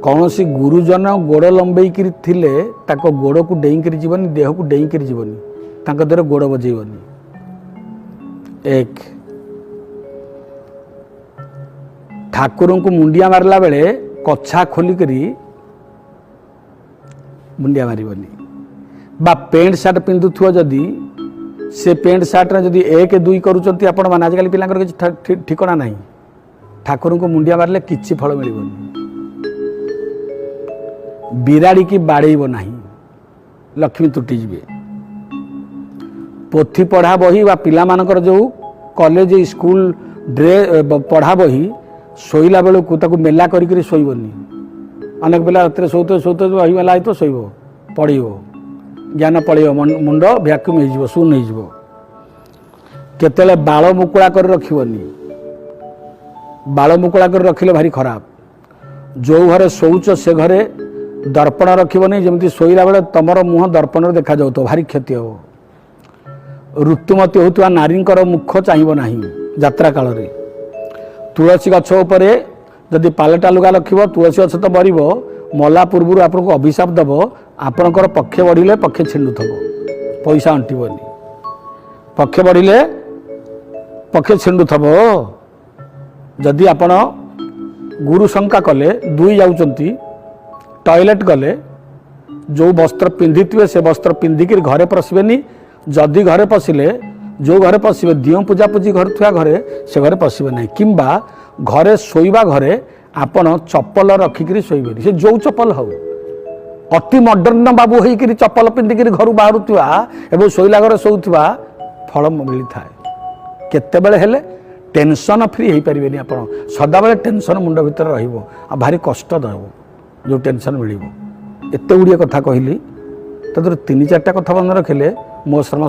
कौन सी गुरुजन गोड़ लंबे थिले ताको गोड़ को डेईकरी जीवनी देह को डेईकरी जीवनी तांको देह गोड़ बजेबनी। एक ठाकुर को मुंडिया मारला बेले कछा खोलिक मुंडिया मारबनी बा पेंट सार्ट पिंधुथुव जदि से पेंट सार्ट रे जदि एक दुई करूचंती आपण माने आजकल पिलांकर किछि ठिकना नहीं ठाकुर को मुंडिया मारले किछि फल मिलबनी। बिराड़ी की बाड़ेब नहीं लक्ष्मी तुटी जीवे। पोथी पढ़ा बही बा पिला मानकर जो कॉलेज स्कूल ड्रेस पढ़ा बही शोला बेलू ताको मेला करी शोबनी। अनेक पिला रात शोते शोते बही मेला तो शोब पढ़ ज्ञान पड़ो मुंड भैक्यूम हो शून हो केतले बाल मुकुला कर रखिबनी। बाल मुकुला कर रखिले भारी खराब। जो घरे शौच से घरे दर्पण रखिबनी जमती शोला बेले तमर मुह दर्पण देखा जाऊ तो भारी क्षति हो। ऋतुमती होता नारी मुख चाहिए ना यात्रा काल रे। तुलसी गछ उपरे जदि पालटा लुगा रखिब तुलसी गछ तो मर मला पूर्व आपको अभिशाप दब आपणकर पक्षे बढ़िले पक्षे छिंडुथब पैसा अंटिबनी पक्षे बढ़िले पक्षे छिंडुथब। जदि आपण गुरु शंका कले दुई जाउचंती टॉयलेट गले जो वस्त्र पिंधि से वस्त्र पिंधिक घरे पशिबेनी। जदि घरे पशिले जो घरे पशिबे दियो पूजा पूजी घर थुआ घरे से घरे पशिबे नहीं किंबा घरे शोइबा घरे आपण चप्पल रखिक शोबे से जो चप्पल हो अति मॉडर्न बाबू होकर चप्पल पिंधिक घर बाहरुवा एवं शोला घरे शोवा फल मिली था। केतेबेले हेले टेंशन फ्री हो पारे आप सदाबले टेंशन मुंड भीतर भारी कष्ट दब जो टेंशन मिल एत गुड़िया कथा कहली तीन चार्टा कथा मन रखिले मो श्रम